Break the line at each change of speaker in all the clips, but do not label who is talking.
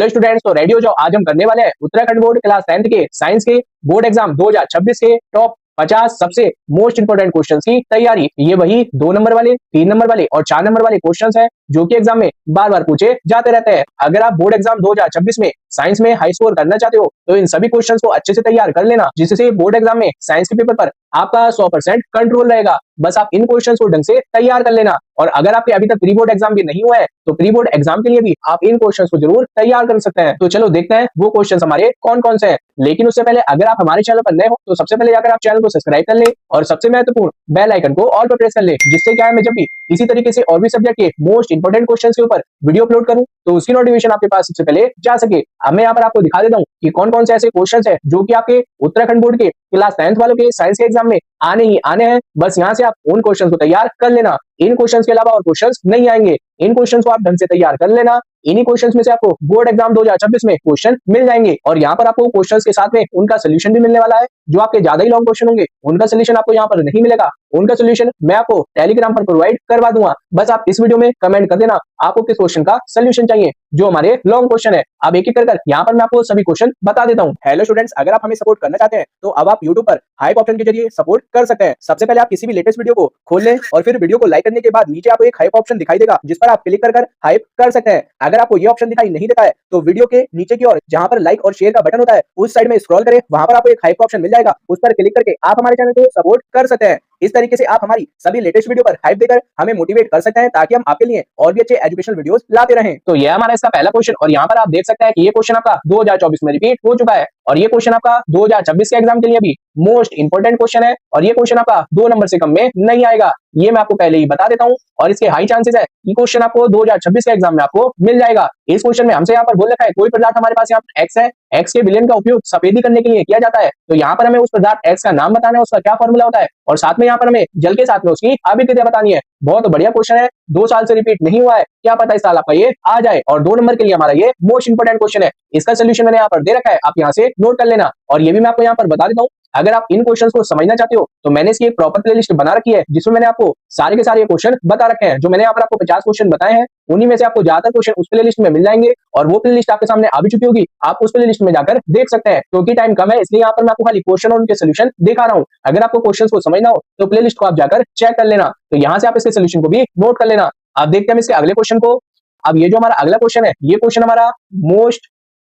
Hello students, तो ready हो जाओ। आज हम करने वाले हैं उत्तराखंड बोर्ड क्लास 10th के साइंस के बोर्ड एग्जाम 2026 के टॉप 50 सबसे मोस्ट इंपोर्टेंट क्वेश्चंस की तैयारी। ये वही 2 नंबर वाले, 3 नंबर वाले और 4 नंबर वाले क्वेश्चंस हैं जो कि एग्जाम में बार बार पूछे जाते रहते हैं। अगर आप बोर्ड एग्जाम 2026 में साइंस में हाई स्कोर करना चाहते हो तो इन सभी क्वेश्चंस को अच्छे से तैयार कर लेना, जिससे बोर्ड एग्जाम में साइंस के पेपर पर आपका 100% कंट्रोल रहेगा। बस आप इन क्वेश्चंस को ढंग से तैयार कर लेना। और अगर आपके अभी तक प्री बोर्ड एग्जाम भी नहीं हुआ है तो प्री बोर्ड एग्जाम के लिए भी आप इन क्वेश्चंस को जरूर तैयार कर सकते हैं। तो चलो देखते हैं वो क्वेश्चंस हमारे कौन कौन से हैं। लेकिन उससे पहले अगर आप हमारे चैनल पर नए हो तो सबसे पहले जाकर आप चैनल को सब्सक्राइब कर ले और सबसे महत्वपूर्ण बेल आइकन को ऑल पर प्रेस कर ले, जिससे क्या है मैं जब भी इसी तरीके से और भी सब्जेक्ट के मोस्ट इंपोर्टेंट क्वेश्चन के ऊपर वीडियो अपलोड करूं तो उसकी नोटिफिकेशन आपके पास सबसे पहले जा सके। अब मैं यहाँ पर आपको दिखा देता हूँ कि कौन कौन से ऐसे क्वेश्चन है जो कि आपके उत्तराखंड बोर्ड के क्लास 10th वालों के साइंस के एग्जाम में आने ही आने हैं। बस यहाँ से आप उन क्वेश्चन को तैयार कर लेना। इन क्वेश्चंस के अलावा और क्वेश्चंस नहीं आएंगे। इन क्वेश्चंस को आप ढंग से तैयार कर लेना। इन्हीं क्वेश्चंस में से आपको बोर्ड एग्जाम 2026 में क्वेश्चन मिल जाएंगे और यहाँ पर आपको क्वेश्चंस के साथ में उनका सोल्यूशन भी मिलने वाला है। जो आपके ज्यादा ही लॉन्ग क्वेश्चन होंगे उनका सोल्यूशन आपको यहाँ पर नहीं मिलेगा। उनका सोल्यूशन मैं आपको टेलीग्राम पर प्रोवाइड करवा दूंगा। बस आप इस वीडियो में कमेंट कर देना आपको किस क्वेश्चन का सोल्यूशन चाहिए जो हमारे लॉन्ग क्वेश्चन है। अब एक एक कर यहाँ पर मैं आपको सभी क्वेश्चन बता देता हूँ। हेलो स्टूडेंट्स, अगर आप हमें सपोर्ट करना चाहते हैं तो अब आप यूट्यूब पर हाइप ऑप्शन के जरिए सपोर्ट कर सकते हैं। सबसे पहले आप किसी भी लेटेस्ट वीडियो को खोल लें और फिर वीडियो को लाइक करने के बाद नीचे आपको एक हाइप ऑप्शन दिखाई देगा जिस पर आप क्लिक कर हाइप कर सकते हैं। अगर आपको ये ऑप्शन दिखाई नहीं देता है तो वीडियो के नीचे की ओर जहां पर लाइक और शेयर का बटन होता है उस साइड में स्क्रॉल करें, वहां पर आपको एक हाइप ऑप्शन मिल जाएगा, उस पर क्लिक करके आप हमारे चैनल को सपोर्ट कर सकते हैं। इस तरीके से आप हमारी सभी लेटेस्ट वीडियो पर हाइप देकर हमें मोटिवेट कर सकते हैं ताकि हम आपके लिए और भी अच्छे एजुकेशनल वीडियोस लाते रहें। तो यह हमारा इसका पहला क्वेश्चन और यहाँ पर आप देख सकते हैं कि ये क्वेश्चन आपका 2024 में रिपीट हो चुका है और ये क्वेश्चन आपका 2026 के एग्जाम के लिए भी मोस्ट इंपोर्टेंट क्वेश्चन है और ये क्वेश्चन आपका 2 नंबर से कम में नहीं आएगा। ये मैं आपको पहले ही बता देता हूँ और इसके हाई चांसेस है कि क्वेश्चन आपको 2026 के एग्जाम में आपको मिल जाएगा। इस क्वेश्चन में हमसे यहाँ पर बोल रखा है कोई पदार्थ हमारे पास यहाँ पर एक्स है, एक्स के विलयन का उपयोग सफेदी करने के लिए किया जाता है। तो यहाँ पर हमें उस पदार्थ एक्स का नाम बताना है, उसका क्या फॉर्मूला होता है और साथ में यहाँ पर हमें जल के साथ में उसकी अभिक्रिया बतानी है। बहुत बढ़िया क्वेश्चन है, 2 साल से रिपीट नहीं हुआ है, क्या पता इस साल आपका ये आ जाए। और 2 नंबर के लिए हमारा ये मोस्ट इंपोर्टेंट क्वेश्चन है। इसका सोल्यूशन मैंने यहाँ पर दे रखा है, आप यहाँ से नोट कर लेना। और ये भी मैं आपको यहाँ पर बता देता हूँ, अगर आप इन क्वेश्चंस को समझना चाहते हो तो मैंने इसकी एक प्रॉपर प्लेलिस्ट बना रखी है जिसमें मैंने आपको सारे के सारे क्वेश्चन बता रखे हैं। जो मैंने यहाँ पर आपको 50 क्वेश्चन बताए हैं उन्हीं में से आपको ज्यादातर क्वेश्चन उस प्लेलिस्ट में मिल जाएंगे और वो प्लेलिस्ट आपके सामने आ भी चुकी होगी, आप उस प्लेलिस्ट में जाकर देख सकते हैं। क्योंकि टाइम कम है इसलिए यहाँ पर मैं आपको खाली क्वेश्चन और उनके सोल्यूशन दिखा रहा हूँ। अगर आपको क्वेश्चन को समझना हो तो प्लेलिस्ट को आप जाकर चेक कर लेना। तो यहाँ से आप इसके सोल्यूशन को भी नोट कर लेना। अब देखते हैं इसके अगले क्वेश्चन को। अब ये जो हमारा अगला क्वेश्चन है ये क्वेश्चन हमारा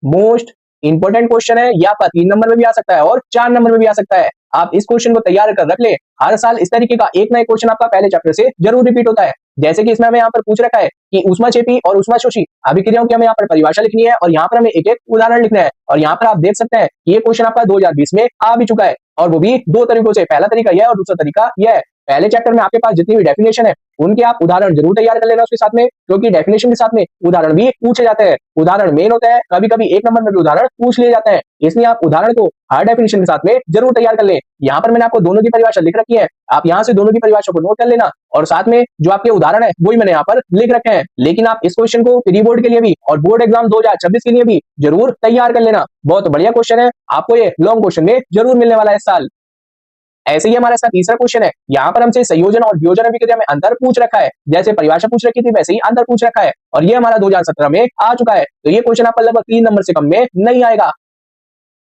मोस्ट इंपोर्टेंट क्वेश्चन है। ये आपका 3 नंबर में भी आ सकता है और 4 नंबर में भी आ सकता है। आप इस क्वेश्चन को तैयार कर रख ले। हर साल इस तरीके का एक ना एक क्वेश्चन आपका पहले चैप्टर से जरूर रिपीट होता है। जैसे कि इसमें हमें यहाँ पर पूछ रखा है कि ऊष्माक्षेपी और ऊष्माशोषी अभिक्रियाओं की हमें यहाँ पर परिभाषा लिखनी है और यहाँ पर हमें एक एक उदाहरण लिखना है। और यहाँ पर आप देख सकते हैं कि ये क्वेश्चन आपका 2020 में आ भी चुका है और वो भी 2 तरीकों से। पहला तरीका यह और दूसरा तरीका यह है। पहले चैप्टर में आपके पास जितनी भी डेफिनेशन है उनके आप उदाहरण जरूर तैयार कर लेना उसके साथ में, क्योंकि डेफिनेशन के साथ में उदाहरण भी पूछे जाते हैं। उदाहरण मेन होता है, कभी कभी 1 नंबर में भी उदाहरण पूछ लिए जाते हैं, इसलिए आप उदाहरण को हर डेफिनेशन के साथ में जरूर तैयार कर लें। यहाँ पर मैंने आपको दोनों की परिभाषा लिख रखी है, आप यहाँ से दोनों की परिभाषा को नोट कर लेना और साथ में जो आपके उदाहरण है वही मैंने यहाँ पर लिख रखे हैं। लेकिन आप इस क्वेश्चन को प्री बोर्ड के लिए भी और बोर्ड एग्जाम 2026 के लिए भी जरूर तैयार कर लेना। बहुत बढ़िया क्वेश्चन है, आपको ये लॉन्ग क्वेश्चन में जरूर मिलने वाला है इस साल। ऐसे ही हमारा इसका तीसरा क्वेश्चन है। यहाँ पर हमसे संयोजन और वियोजन अभिक्रिया में अंतर पूछ रखा है। जैसे परिभाषा पूछ रखी थी वैसे ही अंतर पूछ रखा है और ये हमारा 2017 में आ चुका है। तो ये क्वेश्चन आपका लगभग 3 नंबर से कम में नहीं आएगा।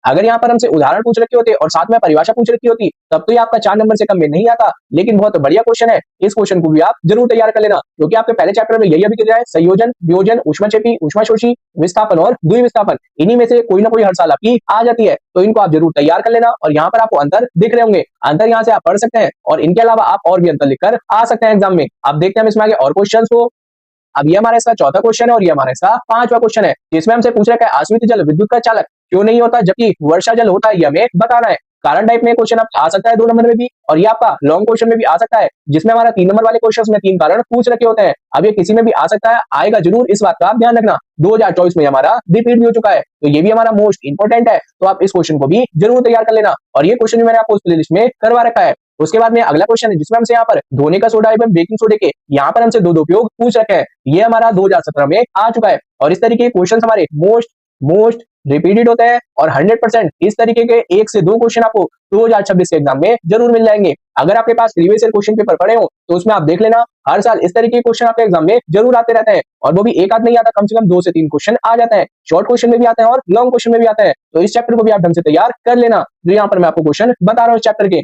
अगर यहाँ पर हमसे उदाहरण पूछ रखे होते और साथ में परिभाषा पूछ रखी होती तब तो ये आपका 4 नंबर से कम में नहीं आता। लेकिन बहुत बढ़िया क्वेश्चन है, इस क्वेश्चन को भी आप जरूर तैयार कर लेना क्योंकि आपके पहले चैप्टर में यही अभिक्रिया है, संयोजन, वियोजन, ऊष्माक्षेपी, ऊष्माशोषी, विस्थापन और द्विविस्थापन। इन्हीं में से कोई ना कोई हर साल आपकी आ जाती है, तो इनको आप जरूर तैयार कर लेना। और यहाँ पर आपको अंतर दिख रहे होंगे, अंतर यहाँ से आप पढ़ सकते हैं और इनके अलावा आप और भी अंतर लिखकर आ सकते हैं एग्जाम में। अब देखते हैं हम इसमें आगे और क्वेश्चन को। अब ये हमारा इसका चौथा क्वेश्चन है और ये हमारा इसका 5वां क्वेश्चन है जिसमें हमसे पूछ रखा है आश्रित जल विद्युत का चालक क्यों नहीं होता जबकि वर्षा जल होता है, ये हमें बताना है। कारण टाइप में क्वेश्चन आप आ सकता है 2 नंबर में भी और ये आपका लॉन्ग क्वेश्चन में भी आ सकता है जिसमें हमारा 3 नंबर वाले क्वेश्चन में 3 कारण पूछ रखे होते हैं। अब ये किसी में भी आ सकता है, आएगा जरूर, इस बात का आप ध्यान रखना। 2024 में हमारा रिपीट भी हो चुका है तो ये भी हमारा मोस्ट इंपोर्टेंट है, तो आप इस क्वेश्चन को भी जरूर तैयार कर लेना। और ये क्वेश्चन भी मैंने आपको उस प्लेलिस्ट में करवा रखा है। उसके बाद में अगला क्वेश्चन है जिसमें हमसे यहाँ पर धोने का सोडा एवं बेकिंग सोडे के यहाँ पर हमसे 2 उपयोग पूछ रखे हैं। ये हमारा 2017 में आ चुका है और इस तरीके के क्वेश्चन हमारे रिपीटेड होते हैं और 100% इस तरीके के 1 से 2 क्वेश्चन आपको 2026 के एग्जाम में जरूर मिल जाएंगे। अगर आपके पास प्रीवियस ईयर क्वेश्चन पेपर पड़े हो तो उसमें आप देख लेना, हर साल इस तरीके के क्वेश्चन आपके एग्जाम में जरूर आते रहते हैं और वो भी एक आध नहीं आता, कम से कम 2 से 3 क्वेश्चन आ जाते हैं। शॉर्ट क्वेश्चन में भी आते हैं और लॉन्ग क्वेश्चन में भी आते हैं, तो इस चैप्टर को भी आप ढंग से तैयार कर लेना जो यहाँ पर मैं आपको क्वेश्चन बता रहा हूँ इस चैप्टर के।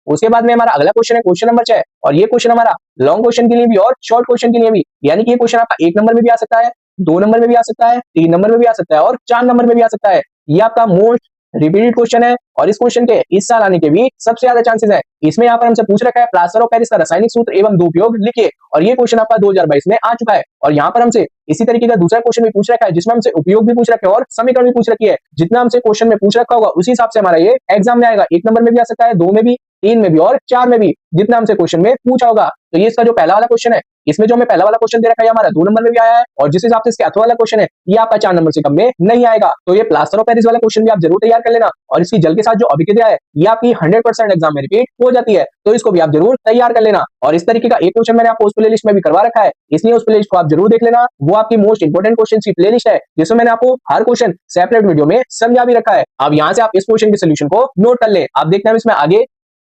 उसके बाद में हमारा अगला क्वेश्चन है क्वेश्चन नंबर 6 और ये क्वेश्चन हमारा लॉन्ग क्वेश्चन के लिए भी और शॉर्ट क्वेश्चन के लिए भी, यानी कि ये क्वेश्चन आपका 1 नंबर में भी आ सकता है, 2 नंबर में भी आ सकता है, 3 नंबर में भी आ सकता है और 4 नंबर में भी आ सकता है। ये आपका मोस्ट रिपीटेड क्वेश्चन है और इस क्वेश्चन के इस साल आने के भी सबसे ज्यादा चांसेस है। इसमें यहाँ पर हमसे पूछ रखा है प्लास्टर ऑफ पेरिस का रासायनिक सूत्र एवं दो उपयोग लिखिए, और ये क्वेश्चन आपका 2022 में आ चुका है। और यहाँ पर हमसे इसी तरीके का दूसरा क्वेश्चन भी पूछ रखा है जिसमें हमसे उपयोग भी पूछ रखा है और समीकरण भी पूछ रखी है। जितना हमसे क्वेश्चन में पूछ रखा होगा उसी हिसाब से हमारा ये एग्जाम में आएगा। 1 नंबर में भी आ सकता है, 2 में भी, 3 में भी और 4 में भी, जितना हमसे क्वेश्चन में पूछा होगा। तो ये इसका जो पहला वाला क्वेश्चन है, इसमें जो हमें पहला वाला क्वेश्चन दे रखा है हमारा 2 नंबर में भी आया है और जिस हिसाब से इसके अथवा वाला क्वेश्चन है ये आपका 4 नंबर से कम में नहीं आएगा। तो ये प्लास्टर ऑफ पेरिस वाला क्वेश्चन भी आप जरूर तैयार कर लेना और इसकी जल के साथ जो अभिक्रिया है ये आपकी 100% एग्जाम में रिपीट हो जाती है, तो इसको भी आप जरूर तैयार कर लेना। और इस तरीके का एक क्वेश्चन मैंने आपको उस प्लेलिस्ट में भी करवा रखा है, इसलिए उस प्लेलिस्ट को आप जरूर देख लेना। वो आपकी मोस्ट इंपोर्टेंट क्वेश्चन की प्लेलिस्ट है जिसमें मैंने आपको हर क्वेश्चन सेपरेट वीडियो में समझा भी रखा है। अब यहाँ से आप इस क्वेश्चन के सोल्यूशन को नोट कर ले। आप देखते हैं इसमें आगे।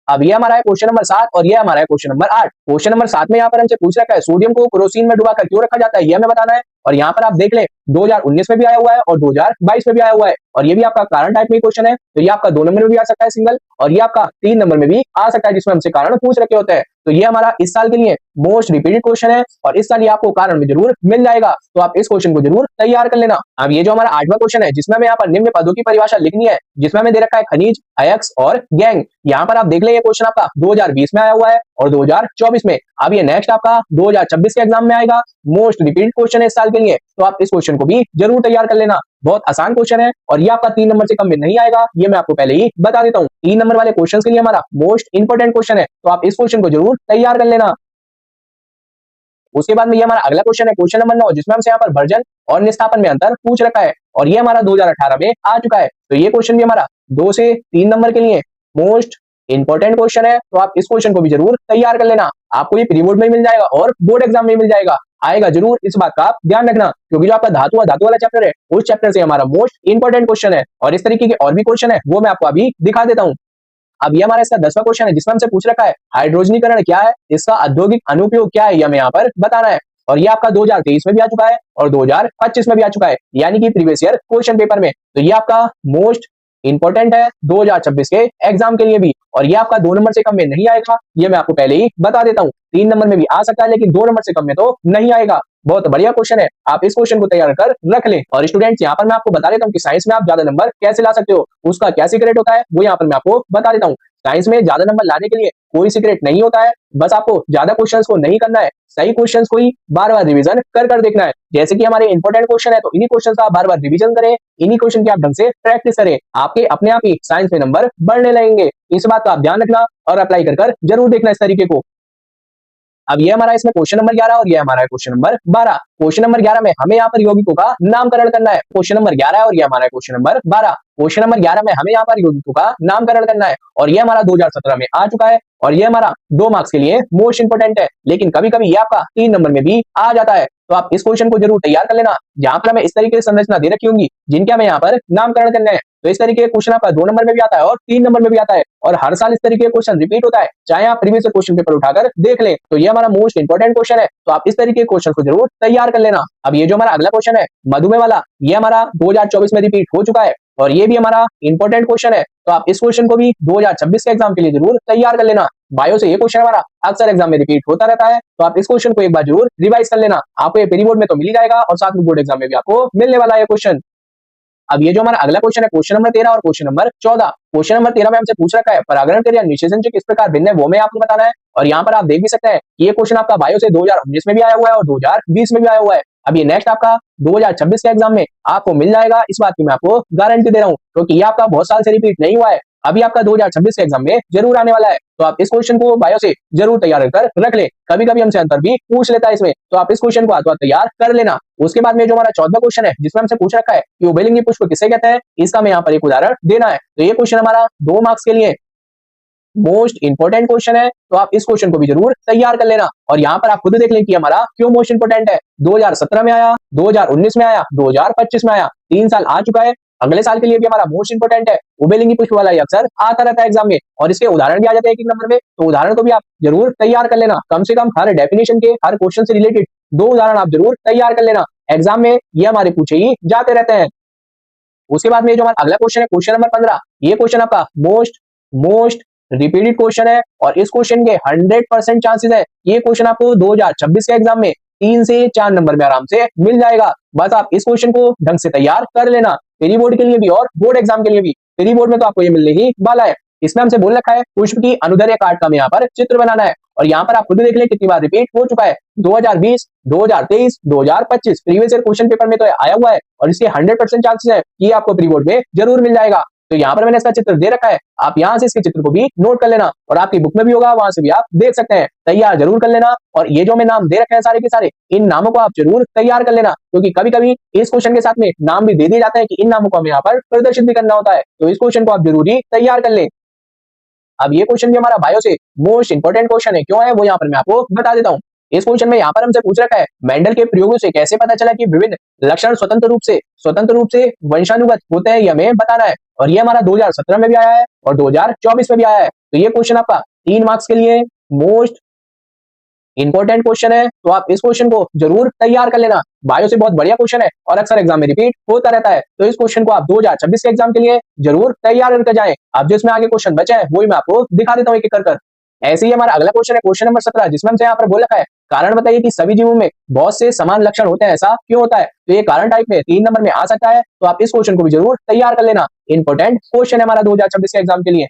अब ये हमारा है क्वेश्चन नंबर 7 और ये हमारा है क्वेश्चन नंबर 8। क्वेश्चन नंबर 7 में यहाँ पर हमसे पूछ रखा है सोडियम को केरोसिन में डुबाकर क्यों रखा जाता है, ये हमें बताना है। और यहाँ पर आप देख लें 2019 में भी आया हुआ है और 2022 में भी आया हुआ है और ये भी आपका कारण टाइप में क्वेश्चन है, तो ये आपका 2 नंबर में भी आ सकता है सिंगल, और ये आपका 3 नंबर में भी आ सकता है जिसमें हमसे कारण पूछ रखे होते हैं। तो ये हमारा इस साल के लिए मोस्ट रिपीटेड क्वेश्चन है और इस साल ये आपको कारण में जरूर मिल जाएगा, तो आप इस क्वेश्चन को जरूर तैयार कर लेना। अब ये जो हमारा 8वां क्वेश्चन है जिसमें हमें यहाँ पर निम्न पदों की परिभाषा लिखनी है, जिसमें हमें दे रखा है खनिज, अयस्क और गैंग। यहाँ पर आप देख ले ये क्वेश्चन आपका 2020 में आया हुआ है और 2024 में। अब ये नेक्स्ट आपका 2026 के एग्जाम में आएगा, मोस्ट रिपीटेड क्वेश्चन है इस साल के लिए, तो आप इस क्वेश्चन को भी जरूर तैयार कर लेना। बहुत आसान क्वेश्चन है और ये आपका 3 नंबर से कम में नहीं आएगा, ये मैं आपको पहले ही बता देता हूँ। 3 नंबर वाले क्वेश्चन के लिए हमारा मोस्ट इंपोर्टेंट क्वेश्चन है, तो आप इस क्वेश्चन को जरूर तैयार कर लेना। उसके बाद में ये हमारा अगला क्वेश्चन है क्वेश्चन नंबर 9, जिसमें हमसे यहाँ पर वर्जन और निष्कापन में अंतर पूछ रखा है और ये हमारा 2018 में आ चुका है। तो ये क्वेश्चन भी हमारा 2 से 3 नंबर के लिए मोस्ट इंपोर्टेंट क्वेश्चन है, तो आप इस क्वेश्चन को भी जरूर तैयार कर लेना। आपको ये प्री बोर्ड में मिल जाएगा और बोर्ड एग्जाम में मिल जाएगा, आएगा जरूर, इस बात का आप ध्यान रखना, क्योंकि जो आपका धातु वाला चैप्टर है उस चैप्टर से हमारा मोस्ट इंपोर्टेंट क्वेश्चन है। और इस तरीके के और भी क्वेश्चन है वो मैं आपको अभी दिखा देता हूँ। अब ये हमारा इसका 10वां क्वेश्चन है जिसमें हमसे पूछ रखा है हाइड्रोजनीकरण क्या है, इसका औद्योगिक अनुप्रयोग क्या है, ये हमें यहाँ पर बताना है। और ये आपका 2023 में भी आ चुका है और 2025 में भी आ चुका है, यानी कि प्रीवियस ईयर क्वेश्चन पेपर में। तो ये आपका मोस्ट इंपोर्टेंट है 2026 के एग्जाम के लिए भी, और ये आपका 2 नंबर से कम में नहीं आएगा, ये मैं आपको पहले ही बता देता हूँ। 3 नंबर में भी आ सकता है लेकिन 2 नंबर से कम में तो नहीं आएगा। बहुत बढ़िया क्वेश्चन है, आप इस क्वेश्चन को तैयार कर रख लें। और स्टूडेंट्स यहाँ पर मैं आपको बता देता हूँ कि साइंस में आप ज्यादा नंबर कैसे ला सकते हो, उसका क्या सीक्रेट होता है वो यहाँ पर मैं आपको बता देता हूँ। साइंस में ज्यादा नंबर लाने के लिए कोई सीक्रेट नहीं होता है, बस आपको ज्यादा क्वेश्चंस को नहीं करना है, सही क्वेश्चंस को ही बार बार रिवीजन कर देखना है। जैसे कि हमारे इंपोर्टेंट क्वेश्चन है तो इन्हीं क्वेश्चन का आप बार बार रिवीजन करें, इन्हीं क्वेश्चन की आप ढंग से प्रैक्टिस करें, आपके अपने आप ही साइंस में नंबर बढ़ने लगेंगे। इस बात का आप ध्यान रखना और अप्लाई कर जरूर देखना इस तरीके को। अब ये हमारा इसमें क्वेश्चन नंबर 11 और ये हमारा क्वेश्चन नंबर 12। क्वेश्चन नंबर 11 में हमें यहाँ पर यौगिकों का नामकरण करना है। क्वेश्चन नंबर 11 और ये हमारा क्वेश्चन नंबर 12। क्वेश्चन नंबर 11 में हमें यहाँ पर यौगिकों का नामकरण करना है और ये हमारा 2017 में आ चुका है और ये हमारा 2 मार्क्स के लिए मोस्ट इंपोर्टेंट है, लेकिन कभी कभी ये आपका 3 नंबर में भी आ जाता है, तो आप इस क्वेश्चन को जरूर तैयार कर लेना। जहां पर हमें इस तरीके से संरचना दे रखी होंगी जिनके हमें यहाँ पर नामकरण करना है, तो इस तरीके का क्वेश्चन आपका 2 नंबर में भी आता है और 3 नंबर में भी आता है और हर साल इस तरीके का क्वेश्चन रिपीट होता है, चाहे आप प्रीवियस क्वेश्चन पेपर उठाकर देख लें। तो ये हमारा मोस्ट इंपोर्टेंट क्वेश्चन है, तो आप इस तरीके के क्वेश्चन को जरूर तैयार कर लेना। अब ये जो हमारा अगला क्वेश्चन है मधुमेह वाला, ये हमारा 2024 में रिपीट हो चुका है और ये भी हमारा इंपोर्टेंट क्वेश्चन है, तो आप इस क्वेश्चन को भी 2026 के एग्जाम के लिए जरूर तैयार कर लेना। बायो से ये क्वेश्चन हमारा अक्सर एग्जाम में रिपीट होता रहता है, तो आप इस क्वेश्चन को एक बार जरूर रिवाइज कर लेना। आपको ये प्री बोर्ड में तो मिल ही जाएगा और साथ में बोर्ड एग्जाम में भी आपको मिलने वाला है क्वेश्चन। अब ये जो हमारा अगला क्वेश्चन है क्वेश्चन नंबर 13 और क्वेश्चन नंबर 14। क्वेश्चन नंबर 13 में हमसे पूछ रखा है परागण क्रिया निषेचन से किस प्रकार भिन्न है, वो मैं आपको बताना है। और यहाँ पर आप देख भी सकते हैं ये क्वेश्चन आपका बायो से 2019 में भी आया हुआ है और 2020 में भी आया हुआ है। अब ये नेक्स्ट आपका 2026 के एग्जाम में आपको मिल जाएगा, इस बात की मैं आपको गारंटी दे रहा हूँ, क्योंकि ये आपका बहुत साल से रिपीट नहीं हुआ है, अभी आपका 2026 के एग्जाम में जरूर आने वाला है। तो आप इस क्वेश्चन को बायो से जरूर तैयार कर रख ले, कभी कभी हमसे अंतर भी पूछ लेता है इसमें, तो आप इस क्वेश्चन को हाथ तैयार कर लेना। उसके बाद में जो हमारा 14वां क्वेश्चन है जिसमें हमसे पूछ रखा है कि उभयलिंगी पुष्प किसे कहते हैं, इसका मैं यहाँ पर एक उदाहरण देना है। तो ये क्वेश्चन हमारा 2 मार्क्स के लिए मोस्ट इंपोर्टेंट क्वेश्चन है, तो आप इस क्वेश्चन को भी जरूर तैयार कर लेना। और यहाँ पर आप खुद देख लें कि हमारा क्यों मोस्ट इंपोर्टेंट है। 2017 में आया, 2019 में आया, 2025 में आया, 3 साल आ चुका है। अगले साल के लिए भी हमारा मोस्ट इंपोर्टेंट है। उभयलिंगी पुष्प वाला ये अक्सर आता रहता है एग्जाम में, और इसके उदाहरण भी आ जाते हैं एक एक नंबर में, तो उदाहरण को भी आप जरूर तैयार कर लेना। कम से कम हर डेफिनेशन के, हर क्वेश्चन से रिलेटेड 2 उदाहरण आप जरूर तैयार कर लेना। एग्जाम में ये हमारे पूछे ही जाते रहते हैं। उसके बाद में जो हमारा अगला क्वेश्चन है, क्वेश्चन नंबर 15, ये क्वेश्चन आपका मोस्ट रिपीटेड क्वेश्चन है, और इस क्वेश्चन के 100% चांसेस है ये क्वेश्चन आपको 2026 के एग्जाम में 3 से 4 नंबर में आराम से मिल जाएगा। बस आप इस क्वेश्चन को ढंग से तैयार कर लेना, प्री बोर्ड के लिए भी और बोर्ड एग्जाम के लिए भी। प्री बोर्ड में तो आपको ये मिलने ही वाला है। इसमें हमसे बोल रखा है पुष्प की अनुदैर्ध्य काट का हमें यहाँ पर चित्र बनाना है, और यहाँ पर आप खुद देख लें कितनी बार रिपीट हो चुका है। 2020, 2023, 2025 प्रीवियस ईयर क्वेश्चन पेपर में तो आया हुआ है, और इसके 100% चांसेस है कि आपको प्री बोर्ड में जरूर मिल जाएगा। तो यहाँ पर मैंने इसका चित्र दे रखा है, आप यहाँ से इसके चित्र को भी नोट कर लेना, और आपकी बुक में भी होगा, वहां से भी आप देख सकते हैं। तैयार जरूर कर लेना। और ये जो मैं नाम दे रखे हैं सारे के सारे, इन नामों को आप जरूर तैयार कर लेना, क्योंकि कभी कभी इस क्वेश्चन के साथ में नाम भी दे दिए जाते हैं कि इन नामों को हमें यहाँ पर प्रदर्शित भी करना होता है, तो इस क्वेश्चन को आप जरूरी तैयार कर ले। अब ये क्वेश्चन भी हमारा बायो से मोस्ट इंपोर्टेंट क्वेश्चन है, क्यों है वो यहाँ पर मैं आपको बता देता हूँ। इस क्वेश्चन में यहाँ पर हमसे पूछ रखा है, मेंडल के प्रयोगों से कैसे पता चला कि विभिन्न लक्षण स्वतंत्र रूप से वंशानुगत होते हैं, ये हमें बताना है। और ये हमारा 2017 में भी आया है और 2024 में भी आया है। तो ये क्वेश्चन आपका 3 मार्क्स के लिए मोस्ट इंपोर्टेंट क्वेश्चन है, तो आप इस क्वेश्चन को जरूर तैयार कर लेना। बायो से बहुत बढ़िया क्वेश्चन है और अक्सर एग्जाम में रिपीट होता रहता है, तो इस क्वेश्चन को आप 2026 के एग्जाम के लिए जरूर तैयार करके जाएं। अब जो इसमें आगे क्वेश्चन बचे हैं वही मैं आपको दिखा देता हूँ एक एक कर। ऐसे ही हमारा अगला क्वेश्चन है, क्वेश्चन नंबर 17, जिसमें हमसे यहाँ पर बोल रखा है, कारण बताइए कि सभी जीवों में बहुत से समान लक्षण होते हैं, ऐसा क्यों होता है। तो ये कारण टाइप में 3 नंबर में आ सकता है, तो आप इस क्वेश्चन को भी जरूर तैयार कर लेना। इंपोर्टेंट क्वेश्चन है हमारा 2026 के एग्जाम के लिए।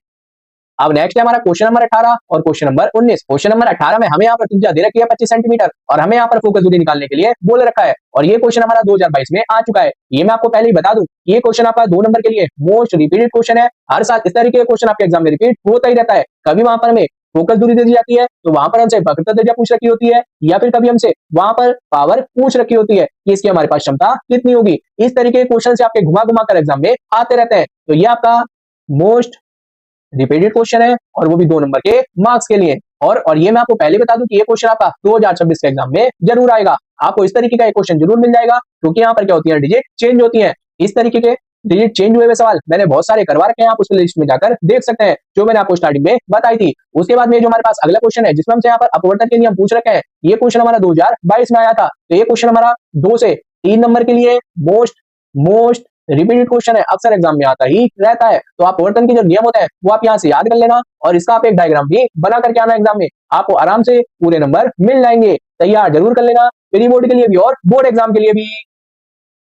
अब नेक्स्ट है हमारा क्वेश्चन नंबर 18 और क्वेश्चन नंबर 19। क्वेश्चन नंबर 18 में हमें यहाँ पर त्रिज्या दे रखी है 25 सेंटीमीटर, और हमें यहाँ पर फोकस दूरी निकालने के लिए बोल रखा है, और ये क्वेश्चन हमारा 2022 में आ चुका है। ये मैं आपको पहले ही बता दूं, ये क्वेश्चन आपका 2 नंबर के लिए मोस्ट रिपीटेड क्वेश्चन है। हर साल इस तरीके के क्वेश्चन आपके एग्जाम में रिपीट होता ही रहता है। कभी वहां पर हमें फोकस दूरी दे दी जाती है, तो वहां पर हमसे वक्रता त्रिज्या पूछ रखी होती है, या फिर कभी हमसे वहां पर पावर पूछ रखी होती है कि इसकी हमारे पास क्षमता कितनी होगी। इस तरीके के क्वेश्चन से आपके घुमा घुमा कर एग्जाम में आते रहते हैं, तो ये आपका मोस्ट रिपीटेड क्वेश्चन है, और वो भी 2 नंबर के मार्क्स के लिए। और ये मैं आपको पहले बता दूं कि ये क्वेश्चन आपका 2026 के एग्जाम में जरूर आएगा। आपको इस तरीके का एक क्वेश्चन जरूर मिल जाएगा, क्योंकि यहाँ पर क्या होती है, डिजिट चेंज होती है। इस तरीके के डिजिट चेंज हुए सवाल मैंने बहुत सारे करवा रखे हैं, आप उसके लिस्ट में जाकर देख सकते हैं, जो मैंने आपको स्टार्टिंग में बताई थी। उसके बाद में जो हमारे पास अगला क्वेश्चन है, जिसमें हमसे यहाँ पर अपवर्तन के नियम पूछ रखे हैं, ये क्वेश्चन हमारा 2022 में आया था। तो ये क्वेश्चन हमारा 2 से 3 नंबर के लिए मोस्ट रिपीटेड क्वेश्चन है, अक्सर एग्जाम में आता ही रहता है। तो आप अपवर्तन के जो नियम होते हैं वो आप यहाँ से याद कर लेना, और इसका आप एक डायग्राम भी बना करके आना एग्जाम में, आपको आराम से पूरे नंबर मिल जाएंगे। तैयार जरूर कर लेना, प्री बोर्ड के लिए भी और बोर्ड एग्जाम के लिए भी।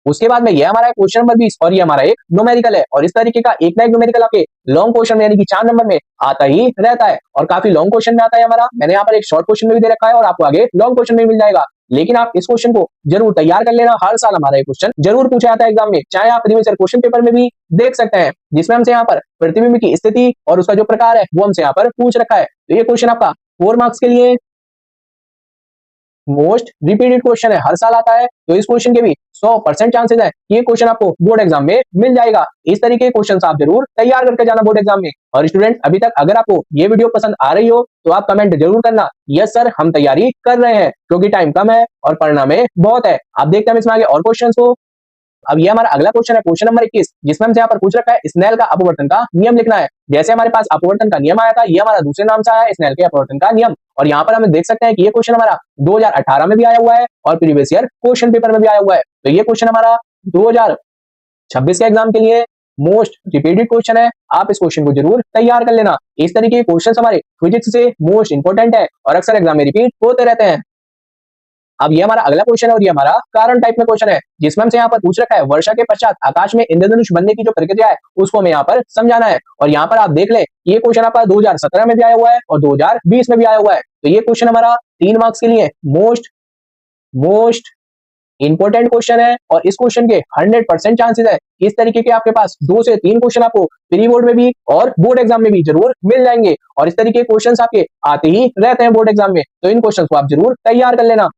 उसके बाद में ये हमारा क्वेश्चन नंबर 20, और ये हमारा एक न्यूमेरिकल है, और इस तरीके का एक ना एक न्यूमेरिकल आपके लॉन्ग क्वेश्चन में यानी कि 4 नंबर में आता ही रहता है, और काफी लॉन्ग क्वेश्चन में आता है हमारा। मैंने यहाँ पर एक शॉर्ट क्वेश्चन में भी दे रखा है, और आपको आगे लॉन्ग क्वेश्चन में मिल जाएगा, लेकिन आप इस क्वेश्चन को जरूर तैयार कर लेना। हर साल हमारा ये क्वेश्चन जरूर पूछा जाता है एग्जाम में, चाहे आप प्रीवियस ईयर क्वेश्चन पेपर में भी देख सकते हैं, जिसमें हमसे यहाँ पर प्रतिबिंब की स्थिति और उसका जो प्रकार है वो हमसे यहाँ पर पूछ रखा है। तो ये क्वेश्चन आपका 4 मार्क्स के लिए मोस्ट रिपीटेड क्वेश्चन है, हर साल आता है, तो इस क्वेश्चन के भी 100% चांसेस है ये क्वेश्चन आपको बोर्ड एग्जाम में मिल जाएगा। इस तरीके के क्वेश्चन आप जरूर तैयार करके जाना बोर्ड एग्जाम में। और स्टूडेंट, अभी तक अगर आपको ये वीडियो पसंद आ रही हो तो आप कमेंट जरूर करना, यस सर हम तैयारी कर रहे हैं, क्योंकि टाइम कम है और पढ़ना में बहुत है। आप देखते हैं इसमें आगे और क्वेश्चन को। अब ये हमारा अगला क्वेश्चन है, क्वेश्चन नंबर 21, जिसमें हमसे यहाँ पर पूछ रखा है स्नेल का अपवर्तन का नियम लिखना है। जैसे हमारे पास अपवर्तन का नियम आया था, ये हमारा दूसरे नाम से आया है स्नेल के अपवर्तन का नियम, और यहाँ पर हम देख सकते हैं कि ये क्वेश्चन हमारा 2018 में भी आया हुआ है और प्रीवियस ईयर क्वेश्चन पेपर में भी आया हुआ है। तो ये क्वेश्चन हमारा 2026 के एग्जाम के लिए मोस्ट रिपीटेड क्वेश्चन है, आप इस क्वेश्चन को जरूर तैयार कर लेना। इस तरीके के क्वेश्चन हमारे फिजिक्स से मोस्ट इंपोर्टेंट है और अक्सर एग्जाम में रिपीट होते रहते हैं। अब ये हमारा अगला क्वेश्चन है, और ये हमारा कारण टाइप में क्वेश्चन है, जिसमें हमसे यहाँ पर पूछ रखा है वर्षा के पश्चात आकाश में इंद्रधनुष बनने की जो प्रक्रिया है उसको हमें यहाँ पर समझाना है। और यहाँ पर आप देख ले, ये क्वेश्चन आपका 2017 में भी आया हुआ है और 2020 में भी आया हुआ है। तो ये क्वेश्चन हमारा 3 मार्क्स के लिए मोस्ट इंपोर्टेंट क्वेश्चन है, और इस क्वेश्चन के 100% चांसेस है इस तरीके के आपके पास 2 से 3 क्वेश्चन आपको प्री बोर्ड में भी और बोर्ड एग्जाम में भी जरूर मिल जाएंगे, और इस तरीके के क्वेश्चन आपके आते ही रहते हैं बोर्ड एग्जाम में, तो इन क्वेश्चन को आप जरूर तैयार कर लेना।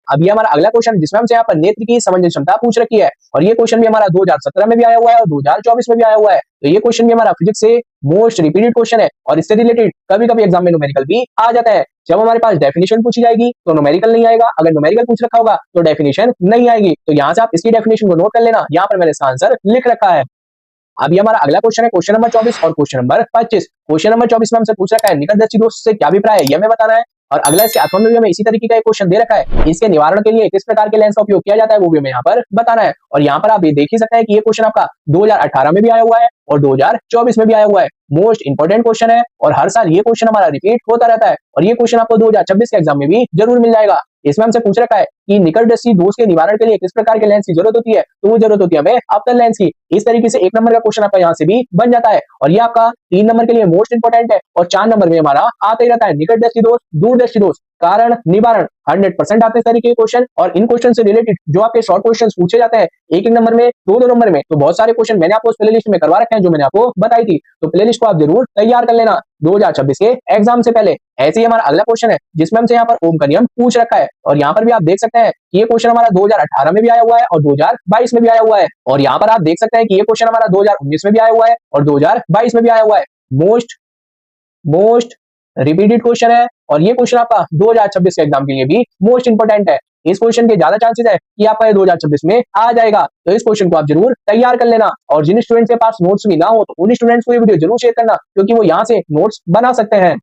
अब ये हमारा अगला क्वेश्चन, जिसमें हमसे यहाँ पर नेत्र की समंजन क्षमता पूछ रखी है, और ये क्वेश्चन भी हमारा 2017 में भी आया हुआ है और 2024 में भी आया हुआ है। तो ये क्वेश्चन भी हमारा फिजिक्स से मोस्ट रिपीटेड क्वेश्चन है और इससे रिलेटेड कभी कभी एग्जाम में न्यूमेरिकल भी आ जाता है। जब हमारे पास डेफिनेशन पूछी जाएगी तो न्यूमेरिकल नहीं आएगा, अगर न्यूमेरिकल पूछ रखा होगा तो डेफिनेशन नहीं आएगी। तो यहाँ से आप इसकी डेफिनेशन को नोट कर लेना, यहाँ पर मैंने इसका आंसर लिख रखा है। अभी हमारा अगला क्वेश्चन है क्वेश्चन नंबर 24 और क्वेश्चन नंबर 25। क्वेश्चन नंबर 24 में हमसे पूछ रखा है निकटवर्ती दोस्त से क्या अभिप्राय है, यह हमें बताना है। और अगला इसके अथवा में भी हमें इसी तरीके का एक क्वेश्चन दे रखा है, इसके निवारण के लिए किस प्रकार के लेंस का उपयोग किया जाता है वो भी हमें यहाँ पर बताना है। और यहाँ पर आप ये देख ही सकते हैं कि ये क्वेश्चन आपका 2018 में भी आया हुआ है और 2024 में भी आया हुआ है। मोस्ट इंपोर्टेंट क्वेश्चन है और हर साल ये क्वेश्चन हमारा रिपीट होता रहता है और ये क्वेश्चन आपको 2026 के एग्जाम में भी जरूर मिल जाएगा। इसमें हमसे पूछ रखा है कि निकटवर्ती दोष के निवारण के लिए किस प्रकार के लेंस की जरूरत होती है, तो वो जरूरत होती है हमें अवतल लेंस की। इस तरीके से 1 नंबर का क्वेश्चन आपका यहाँ से भी बन जाता है और ये आपका 3 नंबर के लिए मोस्ट इंपोर्टेंट है और 4 नंबर में हमारा आता ही रहता है निकटवर्ती दोष, दूरदर्शी दोष, कारण निवारण। 100% आते हैं तरीके के क्वेश्चन और इन क्वेश्चन से रिलेटेड जो आपके शॉर्ट क्वेश्चन पूछे जाते हैं 1-1 नंबर में, 2-2 नंबर में, तो बहुत सारे क्वेश्चन मैंने आपको उस प्लेलिस्ट में करवा रखे हैं जो मैंने आपको बताई थी। तो प्लेलिस्ट को आप जरूर तैयार कर लेना 2026 के एग्जाम से पहले। ऐसे ही हमारा अगला क्वेश्चन है जिसमें हमसे यहाँ पर ओम का नियम पूछ रखा है और यहाँ पर भी आप देख सकते हैं कि ये क्वेश्चन हमारा 2018 में भी आया हुआ है और 2022 में भी आया हुआ है। और यहाँ पर आप देख सकते हैं कि ये क्वेश्चन हमारा 2019 में भी आया हुआ है और 2022 में भी आया हुआ है। मोस्ट रिपीटेड क्वेश्चन है और ये क्वेश्चन आपका 2026 के एग्जाम के लिए भी मोस्ट इंपोर्टेंट है। इस क्वेश्चन के ज्यादा चांसेस है कि आपका ये 2026 में आ जाएगा, तो इस क्वेश्चन को आप जरूर तैयार कर लेना। और जिन स्टूडेंट्स के पास नोट्स भी ना हो तो उन स्टूडेंट्स को ये वीडियो जरूर शेयर करना क्योंकि वो यहाँ से नोट्स बना सकते हैं।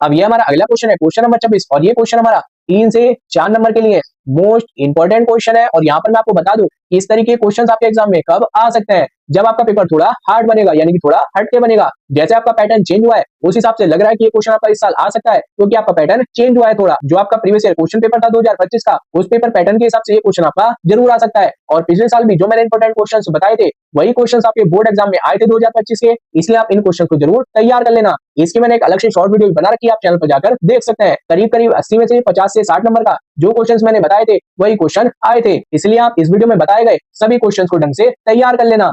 अब ये हमारा अगला क्वेश्चन है क्वेश्चन नंबर 26 और ये क्वेश्चन हमारा 3 से 4 नंबर के लिए मोस्ट इंपोर्टेंट क्वेश्चन है। और यहाँ पर मैं आपको बता दूं कि इस तरीके के क्वेश्चन आपके एग्जाम में कब आ सकते हैं, जब आपका पेपर थोड़ा हार्ड बनेगा यानी कि थोड़ा हटके बनेगा। जैसे आपका पैटर्न चेंज हुआ है उस हिसाब से लग रहा है कि ये क्वेश्चन आपका इस साल आ सकता है क्योंकि आपका पैटर्न चेंज हुआ है थोड़ा। जो आपका प्रीवियस ईयर क्वेश्चन पेपर था 2025 का, उस पेपर पैटर्न के हिसाब से ये क्वेश्चन आपका जरूर आ सकता है। और पिछले साल भी जो मैंने इंपोर्टेंट क्वेश्चन बताए थे वही क्वेश्चन आपके बोर्ड एग्जाम में आए थे 2025 के, इसलिए आप इन क्वेश्चन को जरूर तैयार कर लेना। इसकी मैंने एक अलग से शॉर्ट वीडियो बना रखी है, आप चैनल पर जाकर देख सकते हैं। करीब करीब 80 में से 50 से 60 नंबर का जो क्वेश्चंस मैंने बताए थे वही क्वेश्चन आए थे, इसलिए आप इस वीडियो में बताए गए सभी क्वेश्चंस को ढंग से तैयार कर लेना।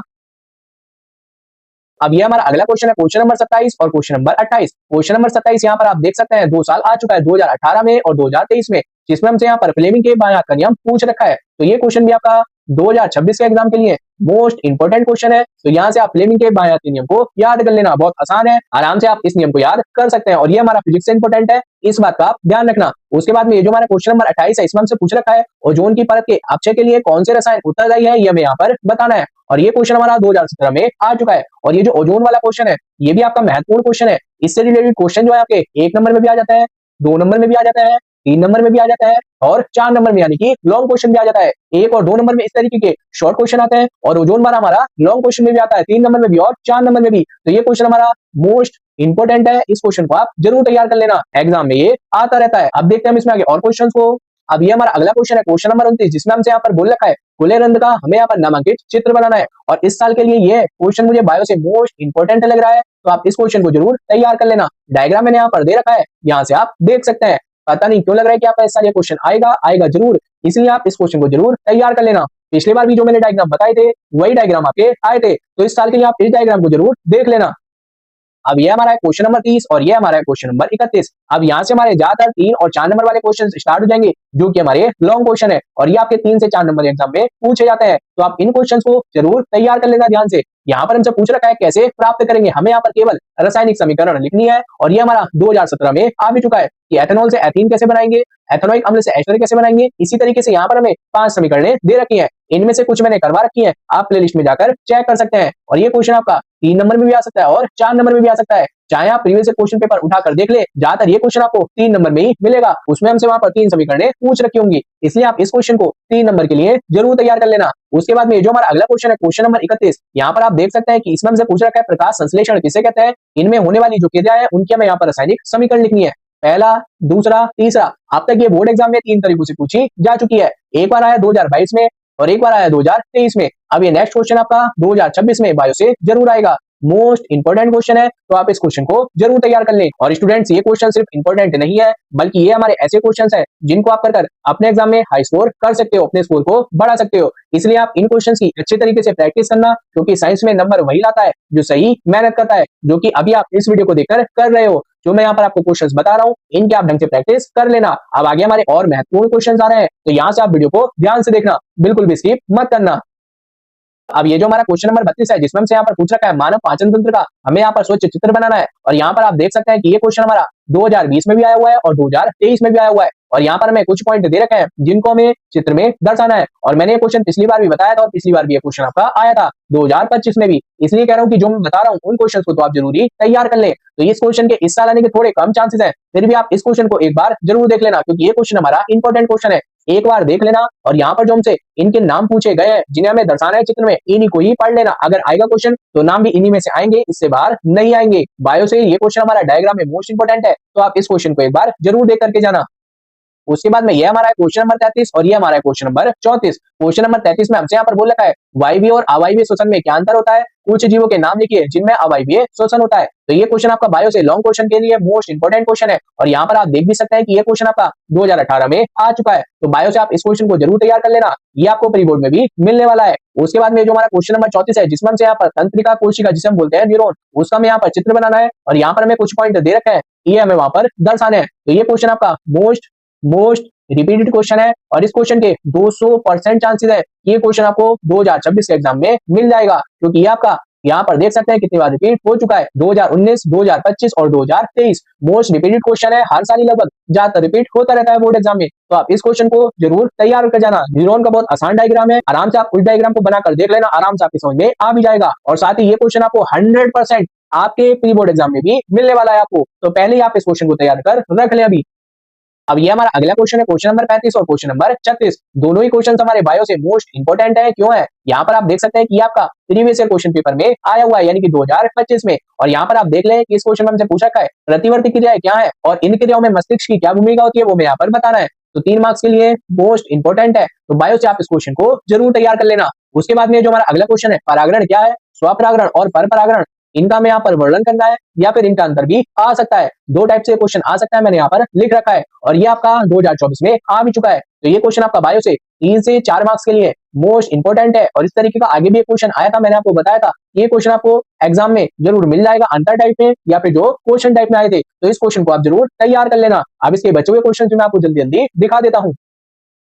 अब ये हमारा अगला क्वेश्चन है क्वेश्चन नंबर 27 और क्वेश्चन नंबर 28। क्वेश्चन नंबर 27 यहाँ पर आप देख सकते हैं 2 साल आ चुका है 2018 में और 2023 में, जिसमें हमसे यहाँ पर फ्लेमिंग के बाएं हाथ का नियम पूछ रखा है। तो ये क्वेश्चन भी आपका 2026 के एग्जाम के लिए मोस्ट इंपोर्टेंट क्वेश्चन है। तो यहाँ से आप फ्लेमिंग के बाएं हाथ के नियम को याद कर लेना, बहुत आसान है, आराम से आप इस नियम को याद कर सकते हैं। और ये हमारा फिजिक्स से इंपोर्टेंट है, इस बात का आप ध्यान रखना। उसके बाद में ये जो हमारा क्वेश्चन नंबर 28 है इसमें हमसे पूछ रखा है ओजोन की परत के अपक्षय के लिए कौन से रसायन उत्तरदायी है, ये हमें यहाँ पर बताना है। और ये क्वेश्चन हमारा 2017 में आ चुका है। और ये जो ओजोन वाला क्वेश्चन है ये भी आपका महत्वपूर्ण क्वेश्चन है। इससे रिलेटेड क्वेश्चन जो है आपके 1 नंबर में भी आ जाता है, 2 नंबर में भी आ जाता है, 3 नंबर में भी आ जाता है और 4 नंबर में यानी कि लॉन्ग क्वेश्चन भी आ जाता है। 1 और 2 नंबर में इस तरीके के शॉर्ट क्वेश्चन आते हैं और ओजोन वाला हमारा लॉन्ग क्वेश्चन में भी आता है, 3 नंबर में भी और 4 नंबर में भी। तो ये क्वेश्चन हमारा मोस्ट इंपोर्टेंट है, इस क्वेश्चन को आप जरूर तैयार कर लेना, एग्जाम में ये आता रहता है। अब देखते हैं हम इसमें आगे और क्वेश्चन को। अब ये हमारा अगला क्वेश्चन है क्वेश्चन नंबर 29, जिसमें हमसे यहाँ पर बोल रखा है खुले रंध्र का हमें यहाँ पर नामांकित चित्र बनाना है। और इस साल के लिए ये क्वेश्चन मुझे बायो से मोस्ट इंपोर्टेंट लग रहा है, तो आप इस क्वेश्चन को जरूर तैयार कर लेना। डायग्राम मैंने यहाँ पर दे रखा है, यहाँ से आप देख सकते हैं। पता नहीं क्यों लग रहा है कि आपका इस साल ये क्वेश्चन आएगा जरूर, इसलिए आप इस क्वेश्चन को जरूर तैयार कर लेना। पिछली बार भी जो मैंने डायग्राम बताए थे वही डायग्राम आपके आए थे, तो इस साल के लिए आप इस डायग्राम को जरूर देख लेना। अब ये हमारा है क्वेश्चन नंबर 30 और ये हमारा है क्वेश्चन नंबर 31। अब यहाँ से हमारे ज्यादातर 3 और 4 नंबर वाले क्वेश्चन स्टार्ट हो जाएंगे जो कि हमारे लॉन्ग क्वेश्चन है और ये आपके 3 से 4 नंबर एग्जाम में पूछे जाते हैं। तो आप इन क्वेश्चन को जरूर तैयार कर लेना ध्यान से। यहाँ पर हमसे पूछ रखा है कैसे प्राप्त करेंगे, हमें यहाँ पर केवल रासायनिक समीकरण लिखनी है और ये हमारा 2017 में आ भी चुका है कि एथेनॉल से एथीन कैसे बनाएंगे, एथेनोइक अम्ल से एस्टर कैसे बनाएंगे। इसी तरीके से यहाँ पर हमें 5 समीकरणें दे रखी हैं, इनमें से कुछ मैंने करवा रखी है, आप प्लेलिस्ट में जाकर चेक कर सकते हैं। और ये क्वेश्चन आपका 3 नंबर में भी आ सकता है और 4 नंबर में भी आ सकता है, चाहे आप प्रीवियस क्वेश्चन पेपर उठाकर देख ले, ज्यादातर ये क्वेश्चन आपको 3 नंबर में ही मिलेगा, उसमें हमसे वहां पर 3 समीकरणें पूछ रखी होंगी, इसलिए आप इस क्वेश्चन को 3 नंबर के लिए जरूर तैयार कर लेना। उसके बाद में जो हमारा अगला क्वेश्चन है क्वेश्चन नंबर 31, यहाँ पर आप देख सकते हैं कि इसमें हमसे पूछ रखा है प्रकाश संश्लेषण किसे कहते हैं, इनमें होने वाली जो क्रिया है उनकी हमें यहाँ पर रासायनिक समीकरण लिखनी है, पहला, दूसरा, तीसरा। अब तक ये बोर्ड एग्जाम में 3 तरीकों से पूछी जा चुकी है, एक बार आया 2022 में और एक बार आया 2023 में। अब ये नेक्स्ट क्वेश्चन आपका 2026 में बायो से जरूर आएगा, मोस्ट इंपोर्टेंट क्वेश्चन है, तो आप इस क्वेश्चन को जरूर तैयार कर लें। और स्टूडेंट्स ये क्वेश्चन सिर्फ इंपोर्टेंट नहीं है बल्कि ये हमारे ऐसे क्वेश्चंस हैं जिनको आप कर अपने एग्जाम में हाई स्कोर कर सकते हो, अपने स्कोर को बढ़ा सकते हो, इसलिए आप इन क्वेश्चंस की अच्छे तरीके से प्रैक्टिस करना, क्योंकि साइंस में नंबर वही लाता है जो सही मेहनत करता है, जो कि अभी आप इस वीडियो को देखकर कर रहे हो। जो मैं यहाँ पर आपको क्वेश्चंस बता रहा हूँ इनके आप ढंग से प्रैक्टिस कर लेना। अब आगे हमारे और महत्वपूर्ण क्वेश्चंस आ रहे हैं, तो यहाँ से आप वीडियो को ध्यान से देखना, बिल्कुल भी स्किप मत करना। अब ये जो हमारा क्वेश्चन नंबर 32 है, जिसमें हमसे यहाँ पर पूछ रखा है मानव पाचन तंत्र का हमें यहाँ पर स्वच्छ चित्र बनाना है। और यहाँ पर आप देख सकते हैं कि ये क्वेश्चन हमारा 2020 में भी आया हुआ है और 2023 में भी आया हुआ है। और यहाँ पर हमें कुछ पॉइंट दे रखे हैं जिनको हमें चित्र में दर्शाना है। और मैंने ये क्वेश्चन पिछली बार भी बताया था और पिछली बार भी ये क्वेश्चन आपका आया था 2025 में भी। इसलिए कह रहा हूँ कि जो मैं बता रहा हूँ उन क्वेश्चन को तो आप जरूरी तैयार कर लें। तो इस क्वेश्चन के इस साल आने के थोड़े कम चांसेस है, फिर भी आप इस क्वेश्चन को एक बार जरूर देख लेना, क्योंकि ये क्वेश्चन हमारा इंपॉर्टेंट क्वेश्चन है। एक बार देख लेना और यहाँ पर जो हमसे इनके नाम पूछे गए हैं जिन्हें हमें दर्शाना है चित्र में, इन्हीं को ही पढ़ लेना। अगर आएगा क्वेश्चन तो नाम भी इन्हीं में से आएंगे, इससे बाहर नहीं आएंगे। बायो से ये क्वेश्चन हमारा डायग्राम में मोस्ट इंपोर्टेंट है, तो आप इस क्वेश्चन को एक बार जरूर देख करके जाना। उसके बाद में ये हमारा क्वेश्चन नंबर 33 और ये हमारा क्वेश्चन नंबर 34। क्वेश्चन नंबर 33 में हमसे यहाँ पर बोल रखा है वायवीय और अवायवीय श्वसन में क्या अंतर होता है, कुछ जीवों के नाम लिखिए जिनमें अवायवीय श्वसन होता है। तो ये क्वेश्चन आपका बायो से लॉन्ग क्वेश्चन के लिए मोस्ट इंपोर्टेंट क्वेश्चन है। और यहाँ पर आप देख भी सकते हैं कि ये क्वेश्चन आपका 2018 में आ चुका है। तो बायो से आप इस क्वेश्चन को जरूर तैयार कर लेना, ये आपको प्री बोर्ड में भी मिलने वाला है। उसके बाद में जो हमारा क्वेश्चन नंबर 34 है, जिसमें हमसे यहाँ पर तंत्रिका कोशिका जिसे हम बोलते हैं न्यूरॉन, उसका हमें यहाँ पर चित्र बनाना है। और यहाँ पर हमें कुछ पॉइंट दे रखे हैं, ये हमें वहां पर दर्शाने हैं। तो ये क्वेश्चन आपका मोस्ट रिपीटेड क्वेश्चन है और इस क्वेश्चन के 200% चांसेस है कि ये क्वेश्चन आपको 2026 के एग्जाम में मिल जाएगा, क्योंकि ये आपका यहाँ पर देख सकते हैं कितनी बार रिपीट हो चुका है, 2019, 2025 और 2023। मोस्ट रिपीटेड क्वेश्चन है, हर साल ही लगभग ज्यादातर रिपीट होता रहता है बोर्ड एग्जाम में। तो आप इस क्वेश्चन को जरूर तैयार कर जाना। न्यूरॉन का बहुत आसान डायग्राम है, आराम से आप उस डायग्राम को बनाकर देख लेना, आराम से आपकी समझ में आ भी जाएगा। और साथ ही ये क्वेश्चन आपको 100% आपके प्री बोर्ड एग्जाम में भी मिलने वाला है आपको, तो पहले ही आप इस क्वेश्चन को तैयार कर रख लें अभी। अब ये हमारा अगला क्वेश्चन है, क्वेश्चन नंबर 35 और क्वेश्चन नंबर 36। दोनों ही क्वेश्चन हमारे बायो से मोस्ट इंपोर्टेंट है। क्यों है? यहाँ पर आप देख सकते हैं कि आपका प्रीवियस ईयर क्वेश्चन पेपर में आया हुआ है, यानी कि 2025 में। और यहाँ पर आप देख लें कि इस क्वेश्चन में हमसे पूछा है प्रतिवर्ती क्रियाएं क्या है और इन क्रियाओं में मस्तिष्क की क्या भूमिका होती है, वो मैं यहाँ पर बताना है। तो 3 मार्क्स के लिए मोस्ट इंपोर्टेंट है, तो बायो से आप इस क्वेश्चन को जरूर तैयार कर लेना। उसके बाद में जो हमारा अगला क्वेश्चन है, परागण क्या है, स्वपरागण और परपरागण, इनका हमें यहाँ पर वर्णन करना है या फिर इनका अंतर भी आ सकता है। 2 टाइप से क्वेश्चन आ सकता है, मैंने यहाँ पर लिख रखा है और ये आपका 2024 में आ भी चुका है। तो ये क्वेश्चन आपका बायो से 3 से 4 मार्क्स के लिए मोस्ट इंपोर्टेंट है। और इस तरीके का आगे भी एक क्वेश्चन आया था, मैंने आपको बताया था ये क्वेश्चन आपको एग्जाम में जरूर मिल जाएगा, अंतर टाइप में या फिर जो क्वेश्चन टाइप में आए थे। तो इस क्वेश्चन को आप जरूर तैयार कर लेना। अब इसके बचे हुए क्वेश्चन मैं आपको जल्दी जल्दी दिखा देता हूँ।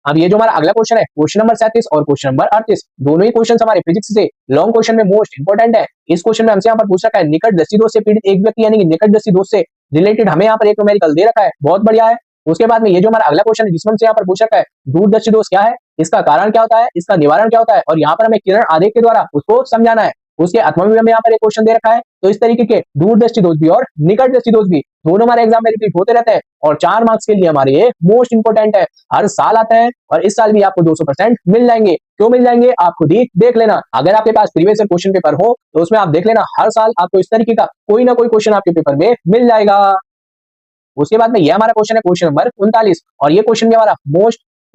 अब ये जो हमारा अगला क्वेश्चन है, क्वेश्चन नंबर 37 और क्वेश्चन नंबर 38, दोनों ही क्वेश्चन हमारे फिजिक्स से लॉन्ग क्वेश्चन में मोस्ट इंपोर्टेंट है। इस क्वेश्चन में हमसे यहाँ पर पूछ रखा है निकट दृष्टि दोष से पीड़ित एक व्यक्ति, यानी कि निकट दृष्टि दोष से रिलेटेड हमें यहाँ पर एक न्यूमेरिकल दे रखा है, बहुत बढ़िया है। उसके बाद में ये जो हमारा अगला क्वेश्चन है, जिसमें हमसे यहाँ पर पूछ रखा है दूरदर्शी दोष क्या है, इसका कारण क्या होता है, इसका निवारण क्या होता है, और यहाँ पर हमें किरण आरेख के द्वारा उसको समझाना है। उसके अथवा में हमें यहाँ पर एक क्वेश्चन दे रखा है। तो इस तरीके के दूरदर्शी दोष भी और निकट दृष्टि दोष भी दोनों हमारे एग्जाम में रिपीट होते रहते हैं और 4 मार्क्स के लिए हमारे ये मोस्ट इंपोर्टेंट है। हर साल आता है और इस साल भी आपको 200% मिल जाएंगे। क्यों मिल जाएंगे आप खुद ही देख लेना। अगर आपके पास प्रीवियस क्वेश्चन पेपर हो तो उसमें आप देख लेना, हर साल आपको इस तरीके का कोई ना कोई क्वेश्चन आपके पेपर में मिल जाएगा। उसके बाद में ये हमारा क्वेश्चन है क्वेश्चन नंबर 39 और ये क्वेश्चन भी हमारा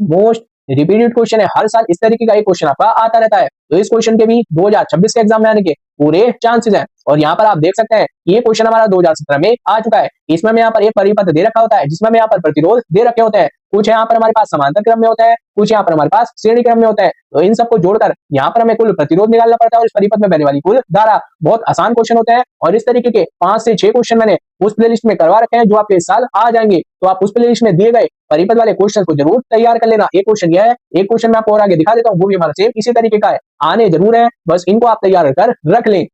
मोस्ट रिपीटेड क्वेश्चन है। हर साल इस तरीके का एक क्वेश्चन आपका आता रहता है, तो इस क्वेश्चन के भी 2026 के एग्जाम में आने के पूरे चांसेस हैं। और यहाँ पर आप देख सकते हैं ये क्वेश्चन हमारा 2017 में आ चुका है। इसमें यहाँ पर एक परिपथ दे रखा होता है, जिसमें यहाँ पर प्रतिरोध दे रखे होते हैं। कुछ यहाँ पर हमारे पास समांतर क्रम में होता है, कुछ यहाँ पर हमारे पास श्रेणी क्रम में होता है। तो इन सबको जोड़कर यहाँ पर हमें कुल प्रतिरोध निकालना पड़ता है और इस परिपथ में बहने वाली कुल धारा। बहुत आसान क्वेश्चन होता है और इस तरीके के 5 से 6 क्वेश्चन मैंने उस प्लेलिस्ट में करवा रखे हैं जो आपके इस साल आ जाएंगे। तो आप उस प्लेलिस्ट में दिए गए परिपथ वाले क्वेश्चन को जरूर तैयार कर लेना। एक क्वेश्चन यह है, एक क्वेश्चन मैं आपको और आगे दिखा देता हूँ, वो भी हमारा सेम इसी तरीके का है, आने जरूर है, बस इनको आप तैयार कर रख लें।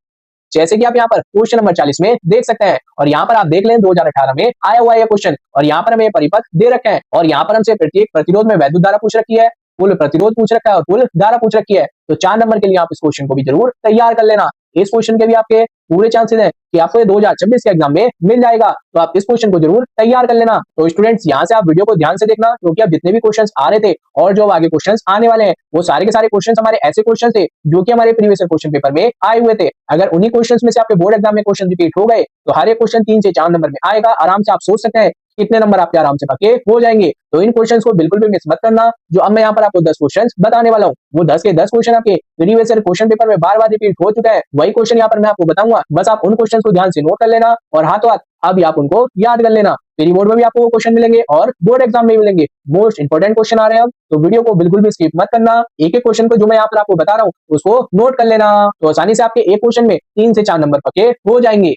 जैसे कि आप यहाँ पर क्वेश्चन नंबर 40 में देख सकते हैं और यहाँ पर आप देख लें 2018 में आया हुआ है क्वेश्चन और यहाँ पर हमें परिपथ दे रखे हैं और यहाँ पर हमसे प्रत्येक प्रतिरोध में वैद्युत धारा पूछ रखी है, कुल प्रतिरोध पूछ रखा है और कुल धारा पूछ रखी है। तो 4 नंबर के लिए आप इस क्वेश्चन को भी जरूर तैयार कर लेना। इस क्वेश्चन के भी आपके पूरे चांसेस हैं कि आपको 2026 के एग्जाम में मिल जाएगा, तो आप इस क्वेश्चन को जरूर तैयार कर लेना। तो स्टूडेंट्स यहाँ से आप वीडियो को ध्यान से देखना, क्योंकि अब जितने भी क्वेश्चंस आ रहे थे और जो आगे क्वेश्चंस आने वाले हैं वो सारे के सारे क्वेश्चंस हमारे ऐसे क्वेश्चन थे जो कि हमारे प्रीवियस क्वेश्चन पेपर में आए हुए थे। अगर उन्हीं क्वेश्चंस में से आपके बोर्ड एग्जाम में क्वेश्चन रिपीट हो गए तो हर एक क्वेश्चन 3 से 4 नंबर में आएगा। आराम से आप सोच सकते हैं कितने नंबर आपके आराम से पक्के हो जाएंगे। तो इन क्वेश्चंस को बिल्कुल भी मिस मत करना। जो अब मैं यहाँ पर आपको 10 क्वेश्चंस बताने वाला हूँ, वो 10 के 10 क्वेश्चन आपके प्रीवियस क्वेश्चन पेपर में बार बार रिपीट हो चुका है। वही क्वेश्चन यहाँ पर मैं आपको बताऊंगा, बस आप उन क्वेश्चन को ध्यान से नोट कर लेना और हाथों हाथ अभी आप उनको याद कर लेना। प्री बोर्ड में भी आपको क्वेश्चन मिलेंगे और बोर्ड एग्जाम में भी मिलेंगे। मोस्ट इंपोर्टेंट क्वेश्चन आ रहे हैं अब, तो वीडियो को बिल्कुल भी स्किप मत करना। एक एक क्वेश्चन को जो मैं यहाँ पर आपको बता रहा हूँ उसको नोट कर लेना, तो आसानी से आपके एक क्वेश्चन में 3 से 4 नंबर पक्के हो जाएंगे।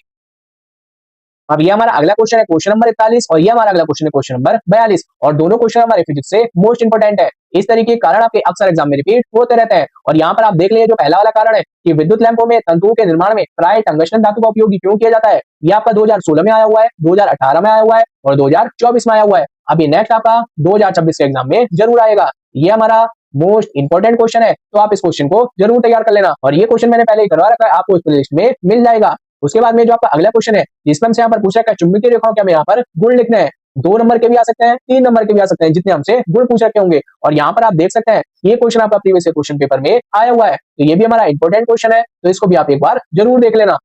अब ये हमारा अगला क्वेश्चन है क्वेश्चन नंबर 41 और ये हमारा अगला क्वेश्चन है क्वेश्चन नंबर 42 और दोनों क्वेश्चन हमारे फिजिक्स से मोस्ट इंपोर्टेंट है। इस तरीके के कारण आपके अक्सर एग्जाम में रिपीट होते रहते हैं। और यहाँ पर आप देख लीजिए जो पहला वाला कारण है कि विद्युत लैंपों में तंतुओं के निर्माण में प्राय टंगस्टन धातु का उपयोग क्यों किया जाता है। ये आपका 2016 में आया हुआ है, 2018 में आया हुआ है और 2024 में आया हुआ है। अभी नेक्स्ट आपका 2026 के एग्जाम में जरूर आएगा। ये हमारा मोस्ट इंपोर्टेंट क्वेश्चन है, तो आप इस क्वेश्चन को जरूर तैयार कर लेना। और ये क्वेश्चन मैंने पहले ही करवा रखा है, आपको इस प्लेलिस्ट में मिल जाएगा। उसके बाद में जो आपका अगला क्वेश्चन है जिसमें हमसे यहाँ पर पूछा है चुंबकीय रेखाओं के हमें यहाँ पर गुण लिखने हैं। 2 नंबर के भी आ सकते हैं, 3 नंबर के भी आ सकते हैं, जितने हमसे गुण पूछ रखे होंगे। और यहाँ पर आप देख सकते हैं ये क्वेश्चन आपका प्रीवियस क्वेश्चन पेपर में आया हुआ है, तो ये भी हमारा इंपोर्टेंट क्वेश्चन है, तो इसको भी आप एक बार जरूर देख लेना।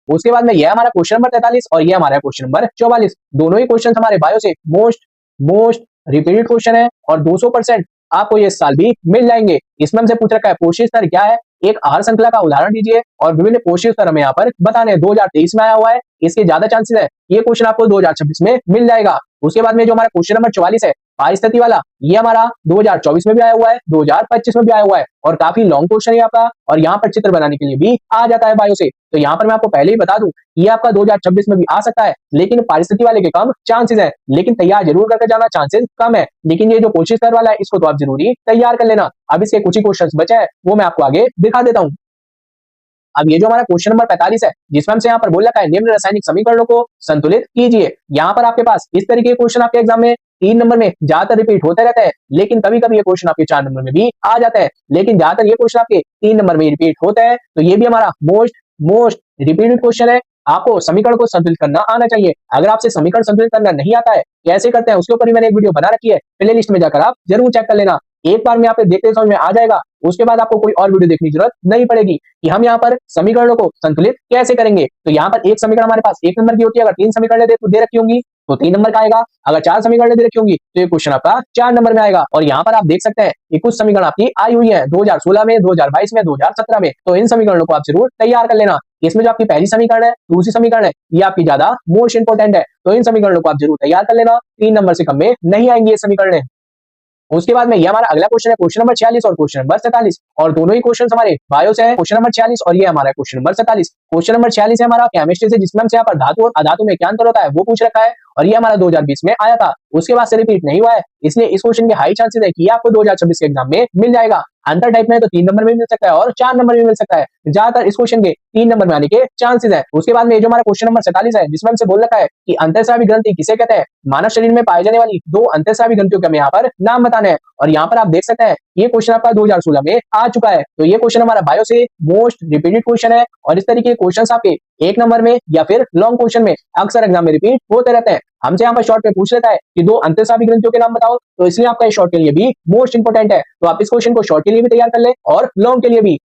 उसके बाद में यह हमारा क्वेश्चन नंबर 43 और ये हमारा क्वेश्चन नंबर 44। दोनों ही क्वेश्चन हमारे बायो से मोस्ट रिपीटेड क्वेश्चन है और 200% आपको ये साल भी मिल जाएंगे। इसमें हमसे पूछ रखा है पोषक स्तर क्या है, एक आहार श्रृंखला का उदाहरण दीजिए और विभिन्न पोषक स्तर हमें यहाँ पर बताने 2023 में आया हुआ है, इसके ज्यादा चांसेस है ये क्वेश्चन आपको 2026 में मिल जाएगा। उसके बाद में जो हमारा क्वेश्चन नंबर 44 है पारिस्थिति वाला, ये हमारा 2024 में भी आया हुआ है, 2025 में भी आया हुआ है और काफी लॉन्ग क्वेश्चन है आपका। और यहाँ पर चित्र बनाने के लिए भी आ जाता है बायो से, तो यहाँ पर मैं आपको पहले ही बता दूं ये आपका 2026 में भी आ सकता है, लेकिन पारिस्थिति वाले के कम चांसेस है, लेकिन तैयार जरूर करके जाना, चांसेस कम है। लेकिन ये जो पोषक स्तर वाला है इसको तो आप जरूरी तैयार कर लेना। अब इसके कुछ ही क्वेश्चन बचे हैं वो मैं आपको आगे दिखा देता हूँ। अब ये जो हमारा क्वेश्चन नंबर 45 है जिसमें हमसे यहाँ पर बोल रखा है निम्न रासायनिक समीकरणों को संतुलित कीजिए। यहाँ पर आपके पास इस तरीके के क्वेश्चन आपके एग्जाम में 3 नंबर में ज्यादातर रिपीट होते रहते हैं, लेकिन कभी कभी ये क्वेश्चन आपके 4 नंबर में भी आ जाता है, लेकिन ज्यादातर ये क्वेश्चन आपके 3 नंबर में रिपीट होता है। तो ये भी हमारा मोस्ट रिपीटेड क्वेश्चन है। आपको समीकरण को संतुलित करना आना चाहिए। अगर आपसे समीकरण संतुलित करना नहीं आता है कैसे करते हैं उसके ऊपर ही मैंने एक वीडियो बना रखी है, प्ले लिस्ट में जाकर आप जरूर चेक कर लेना। एक बार में यहाँ पे देखते समझ में आ जाएगा, उसके बाद आपको कोई और वीडियो देखने की जरूरत नहीं पड़ेगी कि हम यहाँ पर समीकरणों को संतुलित कैसे करेंगे। तो यहाँ पर एक समीकरण हमारे पास 1 नंबर की होती है, अगर 3 समीकरण दे रखी होंगी तो 3 नंबर का आएगा, अगर 4 समीकरण दे रखी होंगी तो ये क्वेश्चन आपका 4 नंबर में आएगा। और यहाँ पर आप देख सकते हैं कि कुछ समीकरण आपकी आई हुई है 2016 में, 2022 में, 2017 में, तो इन समीकरणों को आप जरूर तैयार कर लेना। इसमें जो आपकी पहली समीकरण है, दूसरी समीकरण है, ये आपकी ज्यादा मोस्ट इंपोर्टेंट है, तो इन समीकरणों को आप जरूर तैयार कर लेना। 3 नंबर से कम में नहीं आएंगे ये समीकरण। उसके बाद में ये हमारा अगला क्वेश्चन है क्वेश्चन नंबर 46 और क्वेश्चन नंबर 47 और दोनों ही क्वेश्चन हमारे बायो से है, क्वेश्चन नंबर 46 और ये हमारा क्वेश्चन नंबर 47। क्वेश्चन नंबर 46 है हमारा केमिस्ट्री से, जिसमें हमसे यहाँ पर धातु और अधातु में क्या अंतर होता है वो पूछ रखा है और ये हमारा 2020 में आया था, उसके बाद से रिपीट नहीं हुआ है, इसलिए इस क्वेश्चन के हाई चांसेस है कि आपको 2026 के एग्जाम में मिल जाएगा। अंतर टाइप में तो 3 नंबर में मिल सकता है और 4 नंबर में मिल सकता है, ज्यादातर इस क्वेश्चन के 3 नंबर में आने के चांसेस है। उसके बाद में जो हमारा क्वेश्चन नंबर 47 है जिसमें हमसे बोल रखा है कि अंतःस्रावी ग्रंथि किसे कहते हैं, मानव शरीर में पाई जाने वाली 2 अंतःस्रावी ग्रंथियों के हमें यहाँ पर नाम बताने हैं। और यहाँ पर आप देख सकते हैं ये क्वेश्चन आपका 2016 में आ चुका है, तो ये क्वेश्चन हमारा बायो से मोस्ट रिपीटेड क्वेश्चन है और इस तरीके के क्वेश्चन आपके 1 नंबर में या फिर लॉन्ग क्वेश्चन में अक्सर एग्जाम में रिपीट होते रहते हैं। हमसे यहाँ पर शॉर्ट में पूछ लेता है कि 2 अंतःस्रावी ग्रंथियों के नाम बताओ, तो इसलिए आपका ये शॉर्ट के लिए भी मोस्ट इंपोर्टेंट है, तो आप इस क्वेश्चन को शॉर्ट के लिए भी तैयार कर ले और लॉन्ग के लिए भी।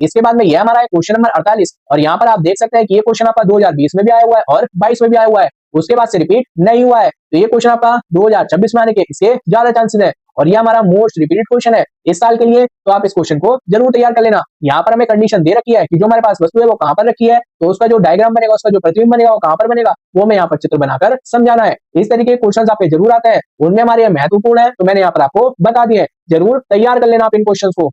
इसके बाद में यह हमारा है क्वेश्चन नंबर 48 और यहाँ पर आप देख सकते हैं कि ये क्वेश्चन आपका 2020 में भी आया हुआ है और 22 में भी आया हुआ है, उसके बाद से रिपीट नहीं हुआ है, तो ये क्वेश्चन आपका 2026 में आने के इसके ज्यादा चांसेस है और ये हमारा मोस्ट रिपीटेड क्वेश्चन है इस साल के लिए, तो आप इस क्वेश्चन को जरूर तैयार कर लेना। यहाँ पर हमें कंडीशन दे रखी है कि जो हमारे पास वस्तु है वो कहाँ पर रखी है, तो उसका जो डायग्राम बनेगा, उसका जो प्रतिबिंब बनेगा वो कहाँ पर बनेगा, वो हमें यहाँ पर चित्र बनाकर समझाना है। इस तरीके के क्वेश्चन आपके जरूर आते हैं, उनमें हमारे महत्वपूर्ण है, तो मैंने यहाँ पर आपको बता दिए, जरूर तैयार कर लेना आप इन क्वेश्चन को।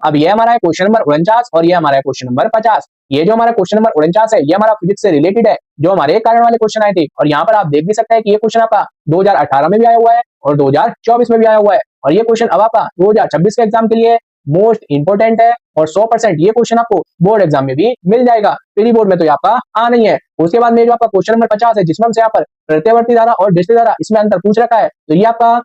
अब ये हमारा है क्वेश्चन नंबर 49 और ये हमारा है क्वेश्चन नंबर 50। ये जो हमारा क्वेश्चन नंबर 49 है ये हमारा फिजिक्स से रिलेटेड है, जो हमारे कारण वाले क्वेश्चन आए थे और यहाँ पर आप देख भी सकते हैं कि ये क्वेश्चन आपका 2018 में भी आया हुआ है और 2024 में भी आया हुआ है और ये क्वेश्चन अब आपका 2026 के एग्जाम के लिए मोस्ट इंपोर्टेंट है और 100% ये क्वेश्चन आपको बोर्ड एग्जाम में भी मिल जाएगा, प्री बोर्ड में तो ये आपका आ नहीं है। उसके बाद में जो आपका क्वेश्चन नंबर 50 है जिसमें हमसे यहाँ पर प्रत्यावर्ती धारा और डिस्क धारा इसमें अंतर पूछ रखा है, तो ये आपका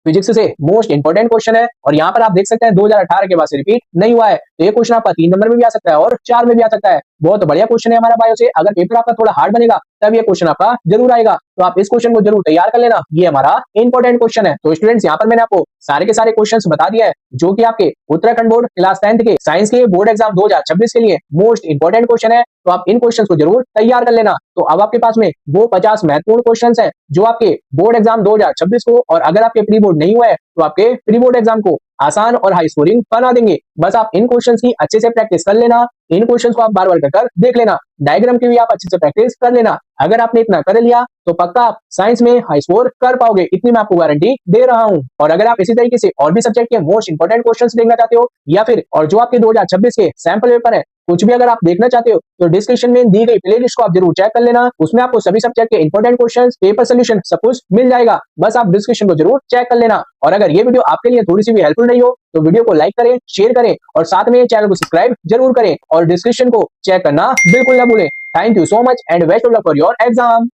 फिजिक्स से मोस्ट इंपोर्टेंट क्वेश्चन है और यहाँ पर आप देख सकते हैं 2018 के बाद से रिपीट नहीं हुआ है, तो ये क्वेश्चन आपका 3 नंबर में भी आ सकता है और 4 में भी आ सकता है। बहुत बढ़िया क्वेश्चन है हमारा बायो से, अगर पेपर आपका थोड़ा हार्ड बनेगा तब ये क्वेश्चन आपका जरूर आएगा, तो आप इस क्वेश्चन को जरूर तैयार कर लेना, ये हमारा इंपोर्टेंट क्वेश्चन है। तो स्टूडेंट्स यहाँ पर मैंने आपको सारे के सारे क्वेश्चंस बता दिया है जो कि आपके उत्तराखंड बोर्ड क्लास 10th के साइंस के बोर्ड एग्जाम 2026 के लिए मोस्ट इंपोर्टेंट क्वेश्चन है, तो आप इन क्वेश्चंस को जरूर तैयार कर लेना। तो अब आपके पास में वो 50 महत्वपूर्ण क्वेश्चंस हैं जो आपके बोर्ड एग्जाम 2026 को, और अगर आपके प्री बोर्ड नहीं हुआ है तो आपके प्री बोर्ड एग्जाम को आसान और हाई स्कोरिंग बना देंगे। बस आप इन क्वेश्चंस की अच्छे से प्रैक्टिस कर लेना, इन क्वेश्चंस को आप बार बार कर देख लेना, डायग्राम की भी आप अच्छे से प्रैक्टिस कर लेना। अगर आपने इतना कर लिया तो पक्का आप साइंस में हाई स्कोर कर पाओगे, इतनी मैं आपको गारंटी दे रहा हूं। और अगर आप इसी तरीके से और भी सब्जेक्ट के मोस्ट इंपोर्टेंट क्वेश्चंस देखना चाहते हो या फिर और जो आपके 2026 के सैंपल पेपर है कुछ भी अगर आप देखना चाहते हो तो डिस्क्रिप्शन में दी गई प्लेलिस्ट को आप जरूर चेक कर लेना, उसमें आपको सभी सब्जेक्ट के इंपॉर्टेंट क्वेश्चंस, पेपर सोल्यूशन सब कुछ मिल जाएगा। बस आप डिस्क्रिप्शन को जरूर चेक कर लेना। और अगर ये वीडियो आपके लिए थोड़ी सी भी हेल्पफुल नहीं हो तो वीडियो को लाइक करें, शेयर करें और साथ में चैनल को सब्सक्राइब जरूर करें और डिस्क्रिप्शन को चेक करना बिल्कुल ना भूलें। Thank you so much and best of luck for your exam.